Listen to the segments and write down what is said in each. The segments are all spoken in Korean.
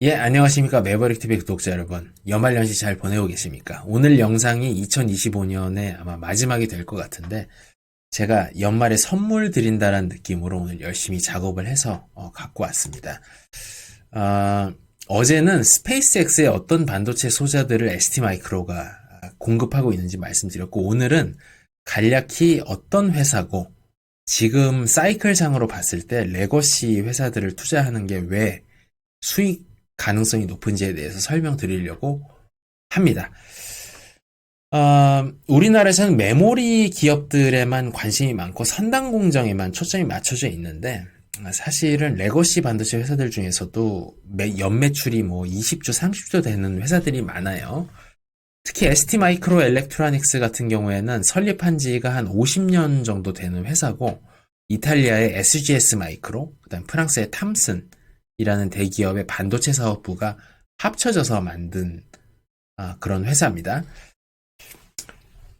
예, 안녕하십니까. 매버릭TV 구독자 여러분. 연말연시 잘 보내고 계십니까? 오늘 영상이 2025년에 아마 마지막이 될 것 같은데, 제가 연말에 선물 드린다는 느낌으로 오늘 열심히 작업을 해서 갖고 왔습니다. 어제는 스페이스X의 어떤 반도체 소자들을 ST마이크로가 공급하고 있는지 말씀드렸고, 오늘은 간략히 어떤 회사고, 지금 사이클상으로 봤을 때 레거시 회사들을 투자하는 게 왜 수익 가능성이 높은지에 대해서 설명드리려고 합니다. 우리나라에서는 메모리 기업들에만 관심이 많고 선단 공정에만 초점이 맞춰져 있는데, 사실은 레거시 반도체 회사들 중에서도 연매출이 뭐 20조, 30조 되는 회사들이 많아요. 특히 ST마이크로 엘렉트로닉스 같은 경우에는 설립한 지가 한 50년 정도 되는 회사고, 이탈리아의 SGS 마이크로, 그다음 프랑스의 탐슨이라는 대기업의 반도체 사업부가 합쳐져서 만든 그런 회사입니다.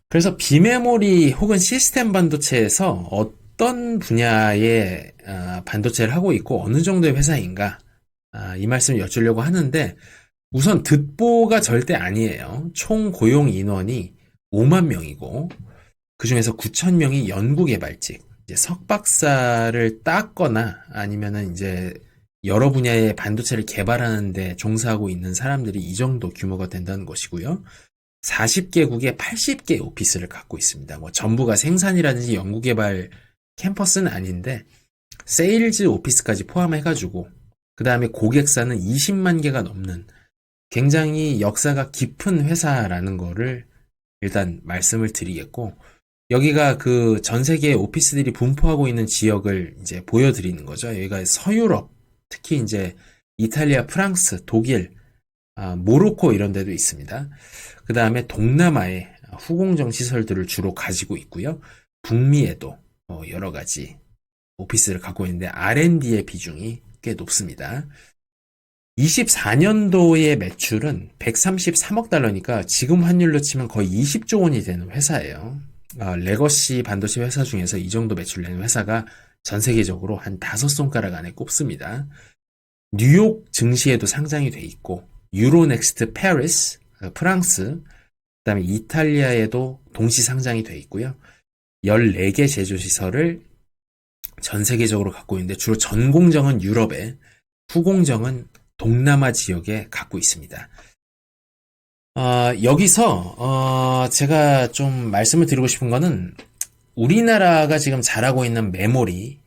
그래서 비메모리 혹은 시스템 반도체에서 어떤 분야의 반도체를 하고 있고 어느 정도의 회사인가, 이 말씀을 여쭈려고 하는데, 우선 듣보가 절대 아니에요. 총 고용 인원이 5만 명이고 그 중에서 9천 명이 연구개발직, 이제 석박사를 땄거나 아니면은 이제 여러 분야의 반도체를 개발하는 데 종사하고 있는 사람들이 이 정도 규모가 된다는 것이고요. 40개국에 80개 오피스를 갖고 있습니다. 뭐 전부가 생산이라든지 연구개발 캠퍼스는 아닌데 세일즈 오피스까지 포함해가지고, 그 다음에 고객사는 20만 개가 넘는 굉장히 역사가 깊은 회사라는 거를 일단 말씀을 드리겠고, 여기가 그 전 세계 오피스들이 분포하고 있는 지역을 이제 보여드리는 거죠. 여기가 서유럽, 특히 이제 이탈리아, 프랑스, 독일, 모로코 이런 데도 있습니다. 그 다음에 동남아의 후공정 시설들을 주로 가지고 있고요. 북미에도 여러 가지 오피스를 갖고 있는데 R&D의 비중이 꽤 높습니다. 24년도의 매출은 133억 달러니까 지금 환율로 치면 거의 20조 원이 되는 회사예요. 레거시 반도체 회사 중에서 이 정도 매출 내는 회사가 전 세계적으로 한 5손가락 안에 꼽습니다. 뉴욕 증시에도 상장이 돼 있고, 유로넥스트 페리스, 프랑스, 그다음에 이탈리아에도 동시 상장이 돼 있고요. 14개 제조시설을 전 세계적으로 갖고 있는데, 주로 전 공정은 유럽에, 후공정은 동남아 지역에 갖고 있습니다. 여기서 제가 좀 말씀을 드리고 싶은 거는, 우리나라가 지금 잘하고 있는 메모리,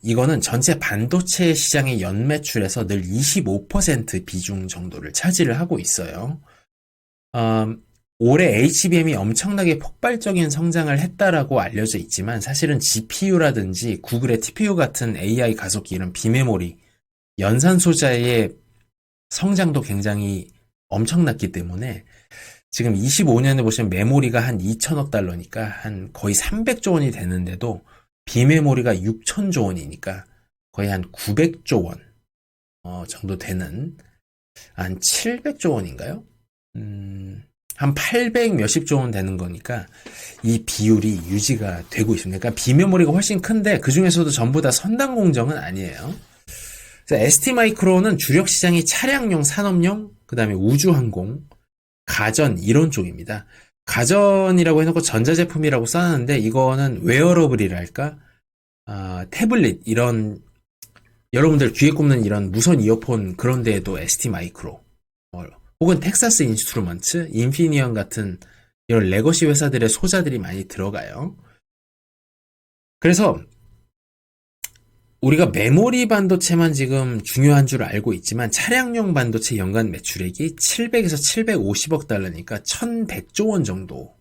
이거는 전체 반도체 시장의 연매출에서 늘 25% 비중 정도를 차지를 하고 있어요. 올해 HBM이 엄청나게 폭발적인 성장을 했다라고 알려져 있지만, 사실은 GPU라든지 구글의 TPU 같은 AI 가속기, 이런 비메모리, 연산 소자의 성장도 굉장히 엄청났기 때문에, 지금 25년에 보시면 메모리가 한 2천억 달러니까 한 거의 300조 원이 되는데도, 비메모리가 6천조 원이니까 거의 한 900조 원 정도 되는, 한 700조 원인가요? 한 800 몇십조 원 되는 거니까 이 비율이 유지가 되고 있습니다. 그러니까 비메모리가 훨씬 큰데 그 중에서도 전부 다 선단 공정은 아니에요. 그래서 ST마이크로는 주력 시장이 차량용, 산업용, 그 다음에 우주항공, 가전 이런 쪽입니다. 가전이라고 해놓고 전자제품이라고 써놨는데, 이거는 웨어러블이랄까, 태블릿 이런, 여러분들 귀에 꼽는 이런 무선 이어폰 그런 데에도 ST마이크로, 혹은 텍사스 인스트루먼트, 인피니언 같은 이런 레거시 회사들의 소자들이 많이 들어가요. 그래서 우리가 메모리 반도체만 지금 중요한 줄 알고 있지만, 차량용 반도체 연간 매출액이 700에서 750억 달러니까 1100조 원 정도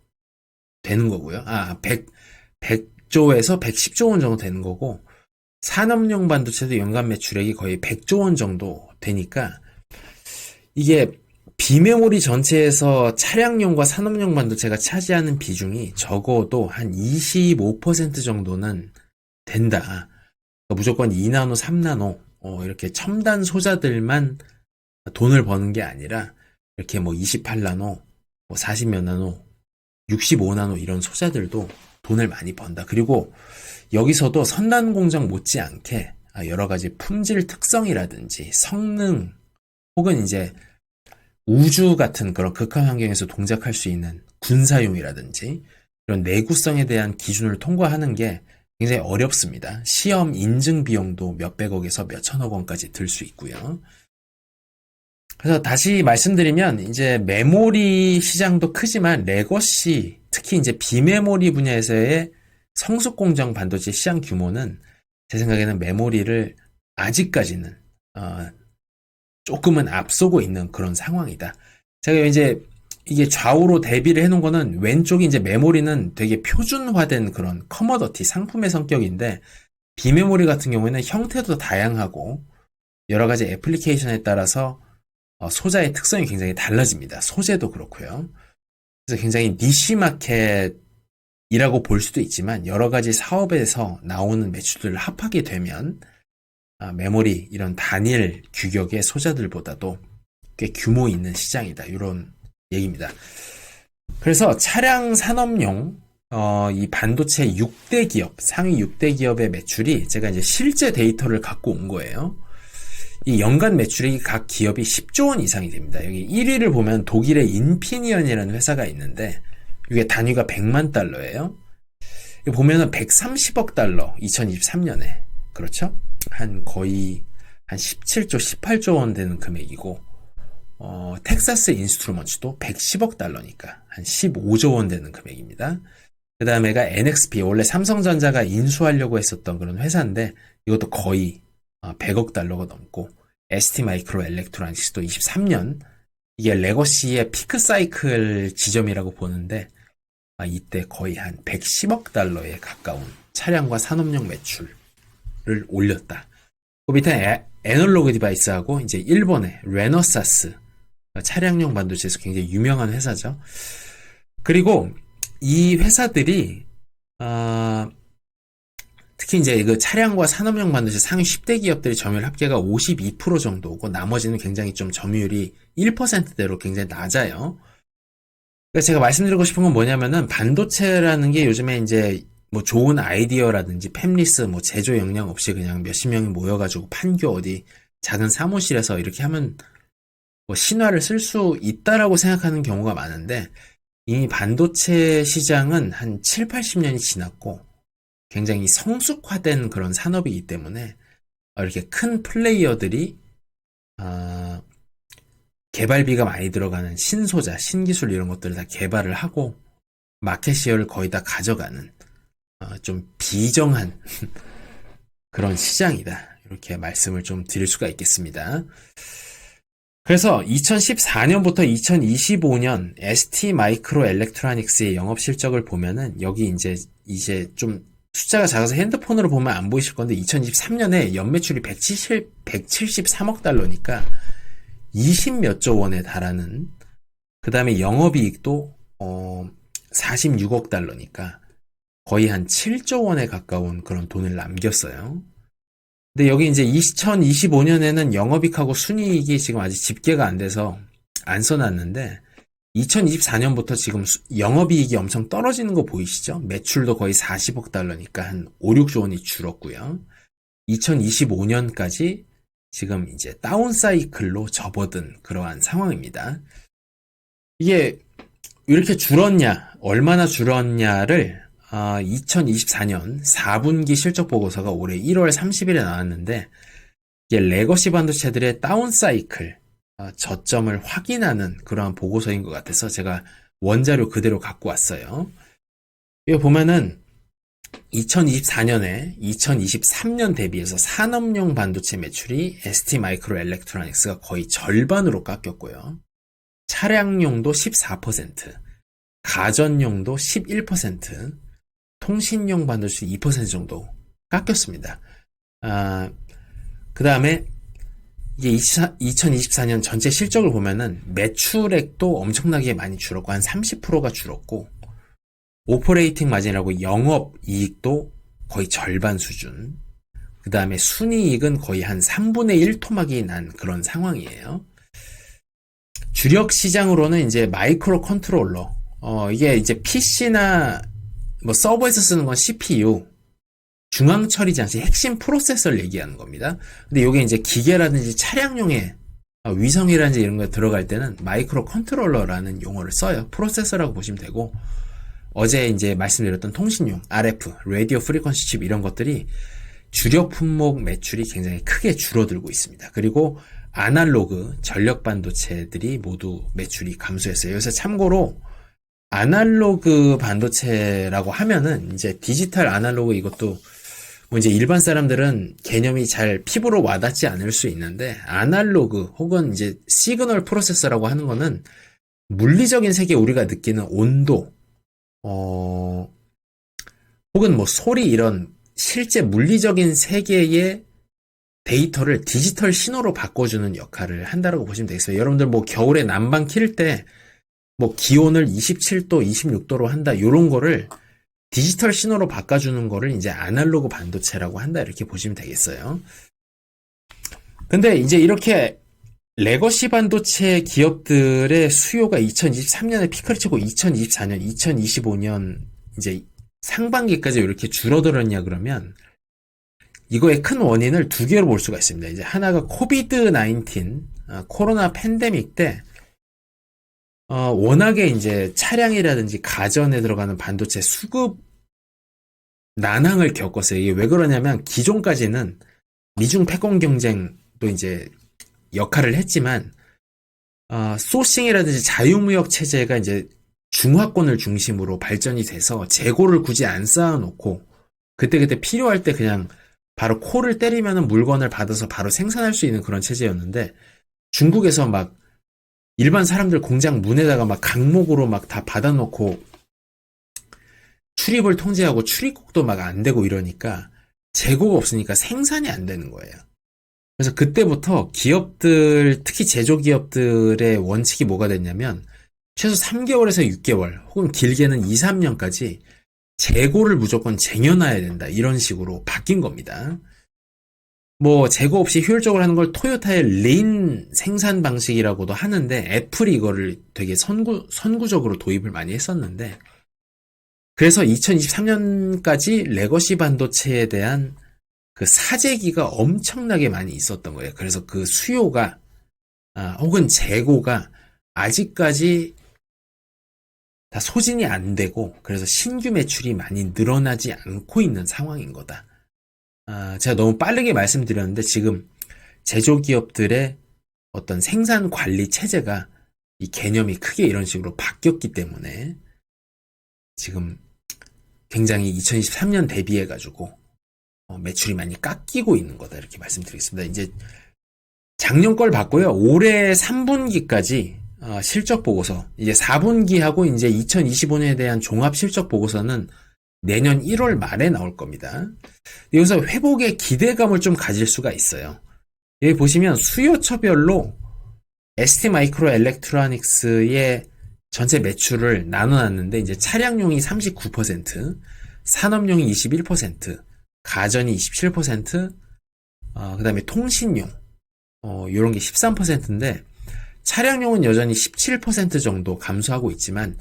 되는 거고요. 100조에서 110조 원 정도 되는 거고, 산업용 반도체도 연간 매출액이 거의 100조 원 정도 되니까, 이게 비메모리 전체에서 차량용과 산업용 반도체가 차지하는 비중이 적어도 한 25% 정도는 된다. 무조건 2나노, 3나노, 이렇게 첨단 소자들만 돈을 버는 게 아니라, 이렇게 뭐 28나노, 뭐 40몇 나노, 65나노 이런 소자들도 돈을 많이 번다. 그리고 여기서도 선단 공정 못지않게 여러 가지 품질 특성이라든지 성능, 혹은 이제 우주 같은 그런 극한 환경에서 동작할 수 있는 군사용이라든지 이런 내구성에 대한 기준을 통과하는 게 굉장히 어렵습니다. 시험 인증 비용도 몇백억에서 몇천억 원까지 들 수 있고요. 그래서 다시 말씀드리면 이제 메모리 시장도 크지만 레거시, 특히 이제 비메모리 분야에서의 성숙 공정 반도체 시장 규모는 제 생각에는 메모리를 아직까지는 조금은 앞서고 있는 그런 상황이다. 제가 이제 이게 좌우로 대비를 해놓은 거는 왼쪽이 이제 메모리는 되게 표준화된 그런 커머더티 상품의 성격인데 비메모리 같은 경우에는 형태도 다양하고 여러 가지 애플리케이션에 따라서 소자의 특성이 굉장히 달라집니다. 소재도 그렇고요. 그래서 굉장히 니시 마켓이라고 볼 수도 있지만 여러 가지 사업에서 나오는 매출들을 합하게 되면 메모리 이런 단일 규격의 소자들보다도 꽤 규모 있는 시장이다. 이런 얘기입니다. 그래서 차량 산업용 이 반도체 6대 기업, 상위 6대 기업의 매출이 제가 이제 실제 데이터를 갖고 온 거예요. 이 연간 매출이 각 기업이 10조 원 이상이 됩니다. 여기 1위를 보면 독일의 인피니언이라는 회사가 있는데 이게 단위가 100만 달러예요. 보면은 130억 달러 2023년에 그렇죠? 거의 한 17조, 18조 원 되는 금액이고 텍사스 인스트루먼츠도 110억 달러니까 한 15조 원 되는 금액입니다. 그 다음에가 NXP, 원래 삼성전자가 인수하려고 했었던 그런 회사인데 이것도 거의 100억 달러가 넘고 ST 마이크로 엘렉트로닉스도 23년 이게 레거시의 피크 사이클 지점이라고 보는데 이때 거의 한 110억 달러에 가까운 차량과 산업용 매출을 올렸다. 그 밑에 애널로그 디바이스하고 이제 일본의 레너사스 차량용 반도체에서 굉장히 유명한 회사죠. 그리고 이 회사들이 특히 이제 그 차량과 산업용 반도체 상위 10대 기업들이 점유율 합계가 52% 정도고 나머지는 굉장히 좀 점유율이 1%대로 굉장히 낮아요. 그러니까 제가 말씀드리고 싶은 건 뭐냐면은 반도체라는 게 요즘에 이제 뭐 좋은 아이디어라든지 팹리스 뭐 제조 역량 없이 그냥 몇십 명이 모여가지고 판교 어디 작은 사무실에서 이렇게 하면 뭐 신화를 쓸 수 있다라고 생각하는 경우가 많은데 이미 반도체 시장은 한 7, 80년이 지났고 굉장히 성숙화된 그런 산업이기 때문에 이렇게 큰 플레이어들이 개발비가 많이 들어가는 신소자, 신기술 이런 것들을 다 개발을 하고 마켓 시어를 거의 다 가져가는 좀 비정한 그런 시장이다. 이렇게 말씀을 좀 드릴 수가 있겠습니다. 그래서 2014년부터 2025년 ST 마이크로 엘렉트로닉스의 영업 실적을 보면은 여기 이제 좀 숫자가 작아서 핸드폰으로 보면 안 보이실 건데 2023년에 연매출이 173억 달러니까 20몇 조 원에 달하는 그 다음에 영업이익도 46억 달러니까 거의 한 7조 원에 가까운 그런 돈을 남겼어요. 근데 여기 이제 2025년에는 영업이익하고 순이익이 지금 아직 집계가 안 돼서 안 써놨는데 2024년부터 지금 영업이익이 엄청 떨어지는 거 보이시죠? 매출도 거의 40억 달러니까 한 5, 6조 원이 줄었고요. 2025년까지 지금 이제 다운 사이클로 접어든 그러한 상황입니다. 이게 이렇게 줄었냐, 얼마나 줄었냐를 2024년 4분기 실적 보고서가 올해 1월 30일에 나왔는데 이게 레거시 반도체들의 다운 사이클 저점을 확인하는 그러한 보고서인 것 같아서 제가 원자료 그대로 갖고 왔어요. 이거 보면은 2024년에 2023년 대비해서 산업용 반도체 매출이 ST 마이크로 엘렉트로닉스가 거의 절반으로 깎였고요. 차량용도 14%, 가전용도 11%, 통신용 반도체 2% 정도 깎였습니다. 그 다음에 이게 2024년 전체 실적을 보면은 매출액도 엄청나게 많이 줄었고 한 30%가 줄었고 오퍼레이팅 마진이라고 영업이익도 거의 절반 수준, 그 다음에 순이익은 거의 한 3분의 1 토막이 난 그런 상황이에요. 주력 시장으로는 이제 마이크로 컨트롤러, 이게 이제 PC나 뭐 서버에서 쓰는 건 CPU, 중앙 처리 장치 핵심 프로세서를 얘기하는 겁니다. 근데 이게 이제 기계라든지 차량용에 위성이라든지 이런 거 들어갈 때는 마이크로 컨트롤러라는 용어를 써요. 프로세서라고 보시면 되고, 어제 이제 말씀드렸던 통신용, RF, 라디오 프리퀀시 칩 이런 것들이 주력 품목 매출이 굉장히 크게 줄어들고 있습니다. 그리고 아날로그 전력 반도체들이 모두 매출이 감소했어요. 여기서 참고로 아날로그 반도체라고 하면은 이제 디지털 아날로그 이것도 뭐 이제 일반 사람들은 개념이 잘 피부로 와닿지 않을 수 있는데, 아날로그 혹은 이제 시그널 프로세서라고 하는 거는 물리적인 세계 우리가 느끼는 온도, 혹은 뭐 소리 이런 실제 물리적인 세계의 데이터를 디지털 신호로 바꿔주는 역할을 한다고 보시면 되겠어요. 여러분들 뭐 겨울에 난방 킬 때 뭐 기온을 27도, 26도로 한다, 요런 거를 디지털 신호로 바꿔주는 거를 이제 아날로그 반도체라고 한다, 이렇게 보시면 되겠어요. 근데 이제 이렇게 레거시 반도체 기업들의 수요가 2023년에 피크를 치고 2024년, 2025년 이제 상반기까지 이렇게 줄어들었냐 그러면 이거의 큰 원인을 두 개로 볼 수가 있습니다. 이제 하나가 코비드-19, 코로나 팬데믹 때 워낙에 이제 차량이라든지 가전에 들어가는 반도체 수급 난항을 겪었어요. 이게 왜 그러냐면 기존까지는 미중 패권 경쟁도 이제 역할을 했지만, 소싱이라든지 자유무역 체제가 이제 중화권을 중심으로 발전이 돼서 재고를 굳이 안 쌓아놓고 그때그때 필요할 때 그냥 바로 콜을 때리면은 물건을 받아서 바로 생산할 수 있는 그런 체제였는데, 중국에서 막 일반 사람들 공장 문에다가 막 강목으로 막 다 받아놓고 출입을 통제하고 출입국도 막 안 되고 이러니까 재고가 없으니까 생산이 안 되는 거예요. 그래서 그때부터 기업들, 특히 제조기업들의 원칙이 뭐가 됐냐면 최소 3개월에서 6개월 혹은 길게는 2, 3년까지 재고를 무조건 쟁여놔야 된다, 이런 식으로 바뀐 겁니다. 뭐 재고 없이 효율적으로 하는 걸 토요타의 린 생산 방식이라고도 하는데, 애플이 이거를 되게 선구적으로 도입을 많이 했었는데, 그래서 2023년까지 레거시 반도체에 대한 그 사재기가 엄청나게 많이 있었던 거예요. 그래서 그 수요가, 혹은 재고가 아직까지 다 소진이 안 되고, 그래서 신규 매출이 많이 늘어나지 않고 있는 상황인 거다. 제가 너무 빠르게 말씀드렸는데 지금 제조기업들의 어떤 생산 관리 체제가 이 개념이 크게 이런 식으로 바뀌었기 때문에 지금 굉장히 2023년 대비해가지고 매출이 많이 깎이고 있는 거다, 이렇게 말씀드리겠습니다. 이제 작년 걸 봤고요. 올해 3분기까지 실적 보고서, 이제 4분기하고 이제 2025년에 대한 종합 실적 보고서는 내년 1월 말에 나올 겁니다. 여기서 회복의 기대감을 좀 가질 수가 있어요. 여기 보시면 수요처별로 ST마이크로엘렉트로닉스의 전체 매출을 나눠놨는데, 이제 차량용이 39%, 산업용이 21%, 가전이 27%, 그 다음에 통신용, 요런 게 13%인데, 차량용은 여전히 17% 정도 감소하고 있지만,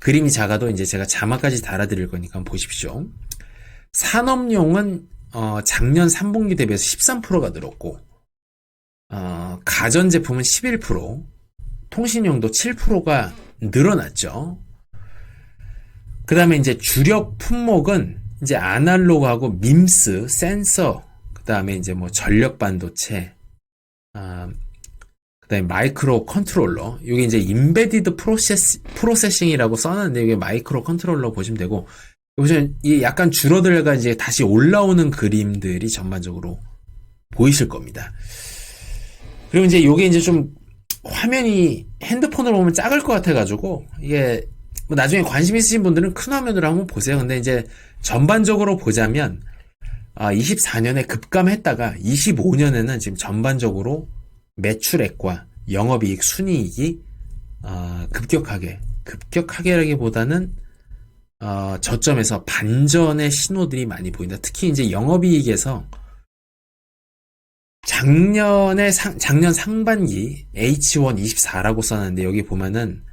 그림이 작아도 이제 제가 자막까지 달아드릴 거니까 한번 보십시오. 산업용은 작년 3분기 대비해서 13%가 늘었고, 가전제품은 11%, 통신용도 7%가 늘어났죠. 그 다음에 이제 주력 품목은 이제 아날로그하고 밈스, 센서, 그 다음에 이제 뭐 전력 반도체, 그 다음에 마이크로 컨트롤러, 이게 이제 인베디드 프로세싱이라고 써놨는데, 이게 마이크로 컨트롤러 보시면 되고, 보시면 이게 약간 줄어들다가 이제 다시 올라오는 그림들이 전반적으로 보이실 겁니다. 그리고 이제 요게 이제 좀 화면이 핸드폰으로 보면 작을 것 같아가지고, 이게 뭐 나중에 관심 있으신 분들은 큰 화면으로 한번 보세요. 근데 이제 전반적으로 보자면 24년에 급감했다가 25년에는 지금 전반적으로 매출액과 영업이익, 순이익이 급격하게라기보다는 저점에서 반전의 신호들이 많이 보인다. 특히 이제 영업이익에서 작년 상반기 H124라고 써놨는데, 여기 보면은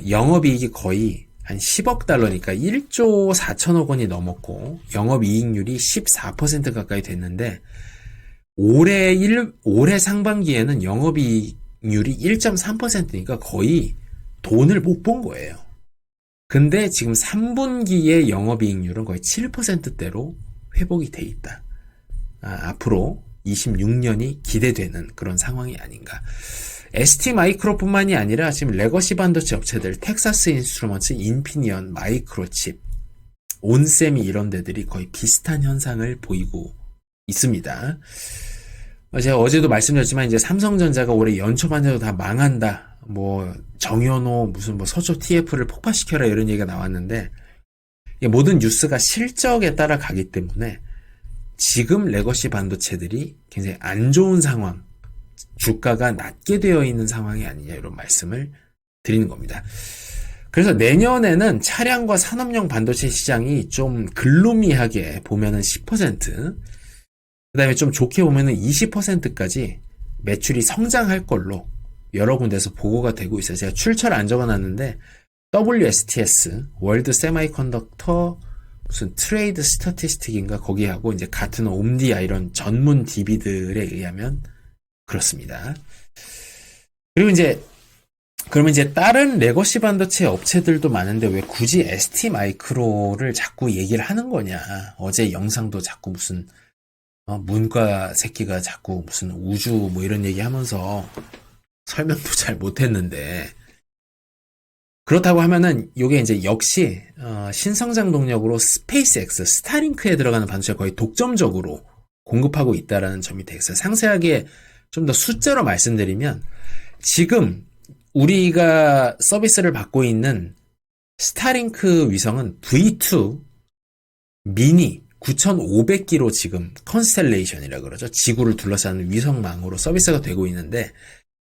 영업이익이 거의 한 10억 달러니까 1조 4천억 원이 넘었고, 영업이익률이 14% 가까이 됐는데, 올해 상반기에는 영업이익률이 1.3%니까 거의 돈을 못 본 거예요. 근데 지금 3분기의 영업이익률은 거의 7%대로 회복이 돼 있다. 앞으로 26년이 기대되는 그런 상황이 아닌가. ST마이크로뿐만이 아니라 지금 레거시 반도체 업체들 텍사스 인스트루먼트, 인피니언, 마이크로칩, 온셈이 이런 데들이 거의 비슷한 현상을 보이고 있습니다. 제가 어제도 말씀드렸지만 이제 삼성전자가 올해 연초 반대로 다 망한다. 뭐 정현호 무슨 뭐 서초 TF를 폭파시켜라 이런 얘기가 나왔는데 모든 뉴스가 실적에 따라 가기 때문에 지금 레거시 반도체들이 굉장히 안 좋은 상황, 주가가 낮게 되어 있는 상황이 아니냐 이런 말씀을 드리는 겁니다. 그래서 내년에는 차량과 산업용 반도체 시장이 좀 글루미하게 보면은 10%, 그 다음에 좀 좋게 보면은 20%까지 매출이 성장할 걸로 여러 군데서 보고가 되고 있어요. 제가 출처를 안 적어놨는데 WSTS, 월드 세마이컨덕터 무슨 트레이드 스태티스틱인가 거기하고 이제 같은 옴디아 이런 전문 DB들에 의하면 그렇습니다. 그리고 그러면 이제 다른 레거시 반도체 업체들도 많은데 왜 굳이 ST마이크로를 자꾸 얘기를 하는 거냐. 어제 영상도 자꾸 무슨 문과 새끼가 자꾸 무슨 우주 뭐 이런 얘기 하면서 설명도 잘 못했는데 그렇다고 하면은 요게 이제 역시 신성장 동력으로 스페이스X, 스타링크에 들어가는 반도체가 거의 독점적으로 공급하고 있다라는 점이 되겠어요. 상세하게 좀 더 숫자로 말씀드리면 지금 우리가 서비스를 받고 있는 스타링크 위성은 V2 미니 9,500기로 지금 컨스텔레이션이라 그러죠. 지구를 둘러싸는 위성망으로 서비스가 되고 있는데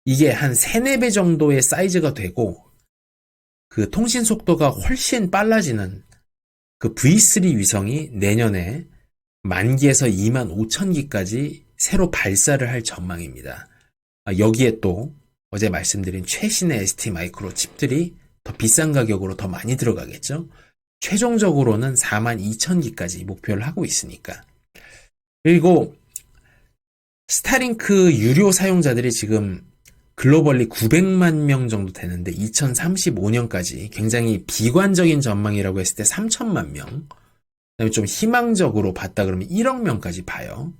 이게 한 3, 4배 정도의 사이즈가 되고 그 통신 속도가 훨씬 빨라지는 그 V3 위성이 내년에 10,000기에서 25,000기까지 새로 발사를 할 전망입니다. 여기에 또 어제 말씀드린 최신의 ST마이크로 칩들이 더 비싼 가격으로 더 많이 들어가겠죠. 최종적으로는 42,000기까지 목표를 하고 있으니까. 그리고 스타링크 유료 사용자들이 지금 글로벌리 900만 명 정도 되는데 2035년까지 굉장히 비관적인 전망이라고 했을 때 3천만 명, 그다음에 좀 희망적으로 봤다 그러면 1억 명까지 봐요.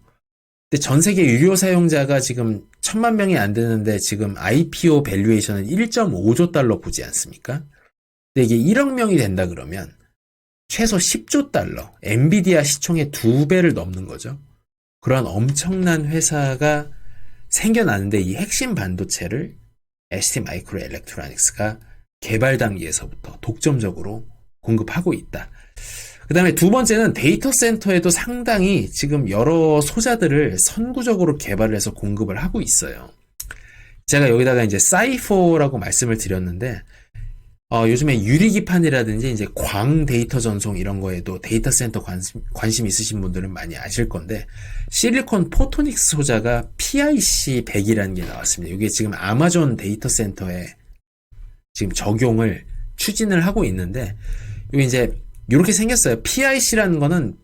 근데 전 세계 유료 사용자가 지금 1,000만 명이 안 되는데 지금 IPO 밸류에이션은 1.5조 달러 보지 않습니까? 근데 이게 1억 명이 된다 그러면 최소 10조 달러, 엔비디아 시총의 2배를 넘는 거죠. 그런 엄청난 회사가 생겨나는데 이 핵심 반도체를 ST마이크로엘렉트로닉스가 개발 단계에서부터 독점적으로 공급하고 있다. 그 다음에 두 번째는 데이터 센터에도 상당히 지금 여러 소자들을 선구적으로 개발을 해서 공급을 하고 있어요. 제가 여기다가 이제 사이포라고 말씀을 드렸는데 요즘에 유리기판이라든지 이제 광 데이터 전송 이런 거에도 데이터 센터 관심 있으신 분들은 많이 아실 건데 실리콘 포토닉스 소자가 PIC100이라는 게 나왔습니다. 이게 지금 아마존 데이터 센터에 지금 적용을 추진을 하고 있는데 이게 이제 이렇게 생겼어요. PIC라는 거는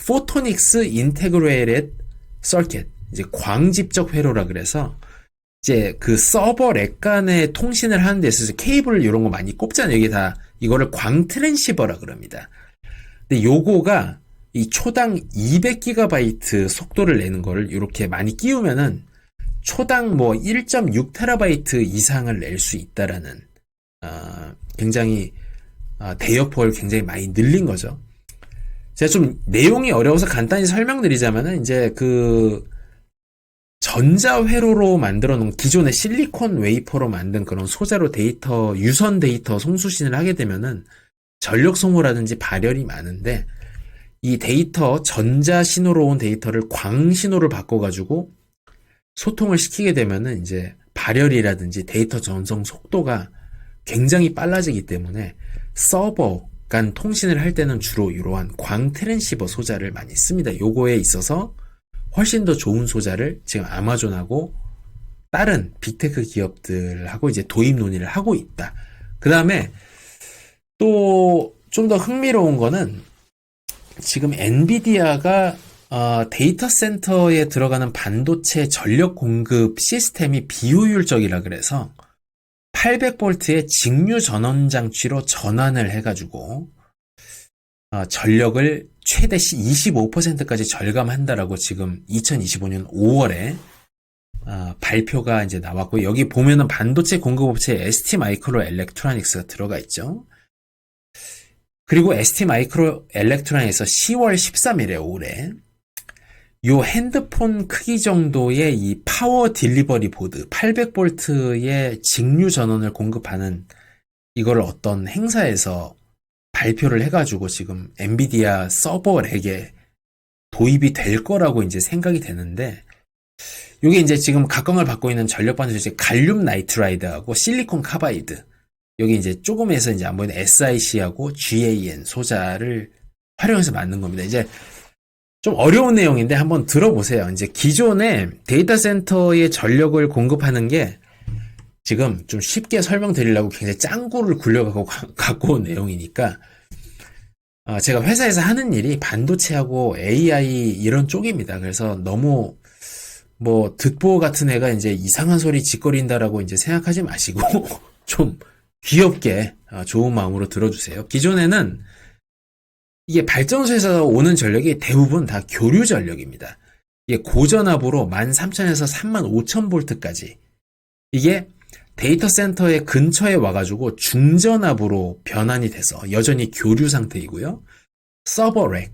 포토닉스 인테그레이티드 서킷, 이제 광집적 회로라 그래서 이제 그 서버 렉 간의 통신을 하는 데 있어서 케이블 이런 거 많이 꼽잖아요. 이게 다 이거를 광 트랜시버라 그럽니다. 근데 요거가 이 초당 200GB 속도를 내는 거를 이렇게 많이 끼우면은 초당 뭐 1.6TB 이상을 낼 수 있다라는 굉장히 대역폭을 굉장히 많이 늘린 거죠. 제가 좀 내용이 어려워서 간단히 설명드리자면은 이제 그 전자회로로 만들어 놓은 기존의 실리콘 웨이퍼로 만든 그런 소재로 유선 데이터 송수신을 하게 되면은 전력 소모라든지 발열이 많은데 이 데이터, 전자 신호로 온 데이터를 광 신호를 바꿔가지고 소통을 시키게 되면은 이제 발열이라든지 데이터 전송 속도가 굉장히 빨라지기 때문에 서버 간 통신을 할 때는 주로 이러한 광 트랜시버 소자를 많이 씁니다. 요거에 있어서 훨씬 더 좋은 소자를 지금 아마존하고 다른 빅테크 기업들하고 이제 도입 논의를 하고 있다. 그 다음에 또 좀 더 흥미로운 거는 지금 엔비디아가 데이터 센터에 들어가는 반도체 전력 공급 시스템이 비효율적이라 그래서 800V의 직류 전원 장치로 전환을 해가지고 전력을 최대 25%까지 절감한다라고 지금 2025년 5월에 발표가 이제 나왔고, 여기 보면은 반도체 공급업체 ST 마이크로 엘렉트로닉스가 들어가 있죠. 그리고 ST 마이크로 엘렉트로닉에서 10월 13일에 올해 요 핸드폰 크기 정도의 이 파워 딜리버리 보드 800V의 직류 전원을 공급하는 이거를 어떤 행사에서 발표를 해가지고 지금 엔비디아 서버 렉에 도입이 될 거라고 이제 생각이 되는데, 이게 이제 지금 각광을 받고 있는 전력 반도체 갈륨 나이트라이드하고 실리콘 카바이드, 여기 이제 조금에서 이제 안 보이는 SiC하고 GaN 소자를 활용해서 만든 겁니다. 이제 좀 어려운 내용인데 한번 들어보세요. 이제 기존에 데이터 센터에 전력을 공급하는 게 지금 좀 쉽게 설명드리려고 굉장히 짱구를 굴려갖고 갖고 온 내용이니까, 제가 회사에서 하는 일이 반도체하고 AI 이런 쪽입니다. 그래서 너무 뭐 듣보 같은 애가 이제 이상한 소리 짓거린다라고 이제 생각하지 마시고 좀 귀엽게 좋은 마음으로 들어주세요. 기존에는 이게 발전소에서 오는 전력이 대부분 다 교류 전력입니다. 이게 고전압으로 13,000에서 35,000V까지, 이게 데이터 센터의 근처에 와가지고 중전압으로 변환이 돼서 여전히 교류 상태이고요. 서버 렉,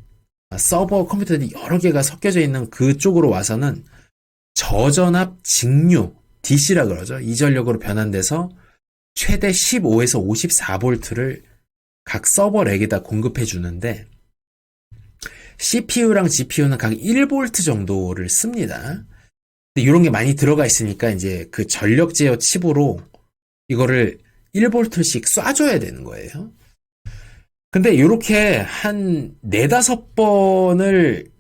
서버 컴퓨터들이 여러 개가 섞여져 있는 그쪽으로 와서는 저전압 직류, DC라 그러죠. 이 전력으로 변환돼서 최대 15에서 54V를 각 서버 렉에다 공급해 주는데, CPU랑 GPU는 각 1V 정도를 씁니다. 근데 이런 게 많이 들어가 있으니까 이제 그 전력 제어 칩으로 이거를 1V씩 쏴줘야 되는 거예요. 근데 이렇게 한 4-5번을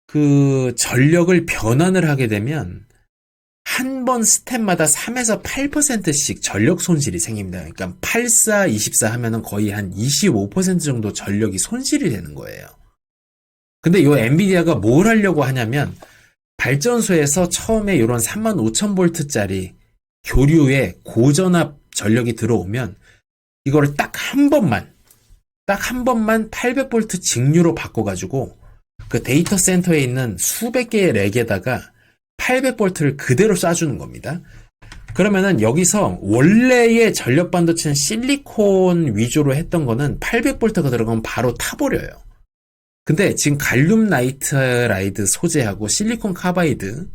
그 전력을 변환을 하게 되면 한 번 스텝마다 3에서 8%씩 전력 손실이 생깁니다. 그러니까 84, 24 하면은 거의 한 25% 정도 전력이 손실이 되는 거예요. 근데 이 엔비디아가 뭘 하려고 하냐면, 발전소에서 처음에 이런 35,000V짜리 교류에 고전압 전력이 들어오면 이거를 딱 한 번만 800V 직류로 바꿔가지고 그 데이터 센터에 있는 수백 개의 렉에다가 800V를 그대로 쏴주는 겁니다. 그러면은 여기서 원래의 전력 반도체는 실리콘 위주로 했던 거는 800V가 들어가면 바로 타버려요. 근데 지금 갈륨 나이트라이드 소재하고 실리콘 카바이드,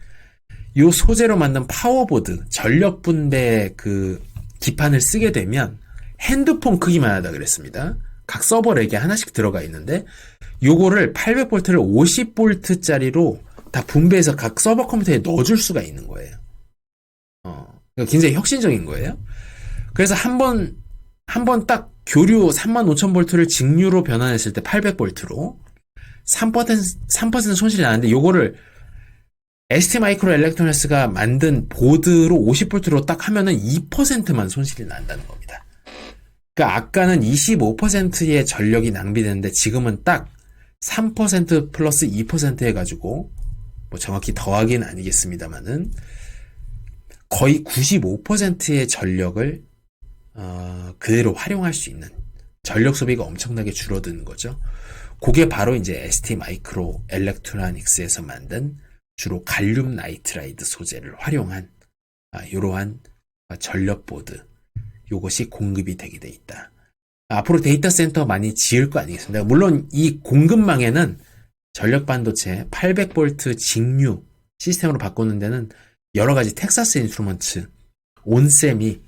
요 소재로 만든 파워보드, 전력 분배 그 기판을 쓰게 되면 핸드폰 크기만 하다 그랬습니다. 각 서버 렉에 하나씩 들어가 있는데, 요거를 800V를 50V짜리로 다 분배해서 각 서버 컴퓨터에 넣어줄 수가 있는 거예요. 그러니까 굉장히 혁신적인 거예요. 그래서 한 번 딱 교류 35,000V를 직류로 변환했을 때 800V로 3% 손실이 나는데, 요거를 ST 마이크로 엘렉트로닉스가 만든 보드로 50V로 딱 하면은 2%만 손실이 난다는 겁니다. 그러니까 아까는 25%의 전력이 낭비되는데 지금은 딱 3% 플러스 2% 해가지고, 뭐 정확히 더하기는 아니겠습니다만은 거의 95%의 전력을 그대로 활용할 수 있는, 전력 소비가 엄청나게 줄어드는 거죠. 그게 바로 이제 ST 마이크로 엘렉트로닉스에서 만든 주로 갈륨 나이트라이드 소재를 활용한 이러한 전력 보드, 요것이 공급이 되게 돼 있다. 앞으로 데이터 센터 많이 지을 거 아니겠습니까? 물론 이 공급망에는 전력 반도체 800V 직류 시스템으로 바꾸는 데는 여러 가지 텍사스 인스트루먼트, 온셈이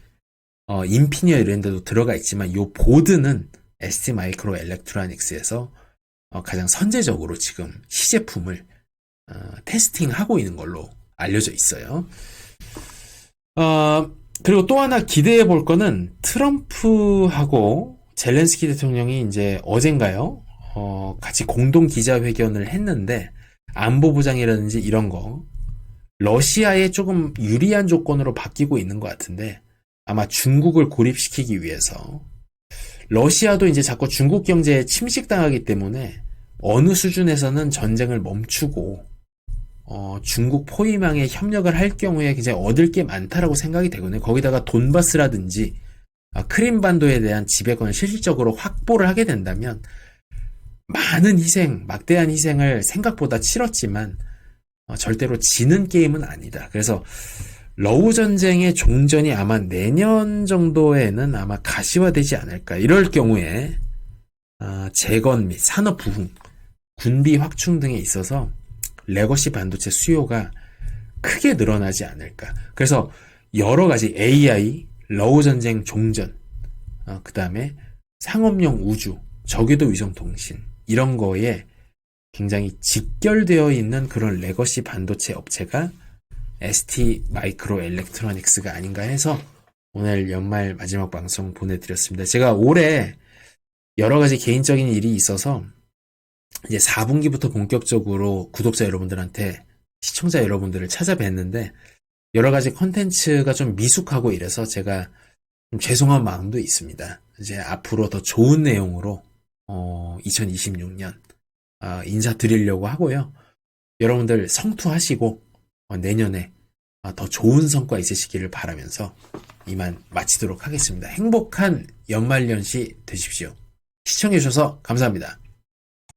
인피니어 이런 데도 들어가 있지만, 요 보드는 ST 마이크로 엘렉트로닉스에서 가장 선제적으로 지금 시제품을 테스팅하고 있는 걸로 알려져 있어요. 그리고 또 하나 기대해 볼 거는, 트럼프하고 젤렌스키 대통령이 이제 어젠가요? 같이 공동 기자회견을 했는데, 안보부장이라든지 이런 거, 러시아에 조금 유리한 조건으로 바뀌고 있는 것 같은데, 아마 중국을 고립시키기 위해서, 러시아도 이제 자꾸 중국 경제에 침식당하기 때문에 어느 수준에서는 전쟁을 멈추고 중국 포위망에 협력을 할 경우에 굉장히 얻을 게 많다라고 생각이 되거든요. 거기다가 돈바스라든지 크림반도에 대한 지배권을 실질적으로 확보를 하게 된다면 많은 희생, 막대한 희생을 생각보다 치렀지만 절대로 지는 게임은 아니다. 그래서 러우 전쟁의 종전이 아마 내년 정도에는 아마 가시화되지 않을까. 이럴 경우에 재건 및 산업 부흥, 군비 확충 등에 있어서 레거시 반도체 수요가 크게 늘어나지 않을까. 그래서 여러 가지 AI, 러우 전쟁 종전, 그 다음에 상업용 우주, 저궤도 위성 통신 이런 거에 굉장히 직결되어 있는 그런 레거시 반도체 업체가 ST 마이크로 일렉트로닉스가 아닌가 해서 오늘 연말 마지막 방송 보내드렸습니다. 제가 올해 여러 가지 개인적인 일이 있어서 이제 4분기부터 본격적으로 구독자 여러분들한테 시청자 여러분들을 찾아뵀는데 여러 가지 컨텐츠가 좀 미숙하고 이래서 제가 좀 죄송한 마음도 있습니다. 이제 앞으로 더 좋은 내용으로 2026년 인사드리려고 하고요. 여러분들 성투하시고 내년에 더 좋은 성과 있으시기를 바라면서 이만 마치도록 하겠습니다. 행복한 연말연시 되십시오. 시청해주셔서 감사합니다.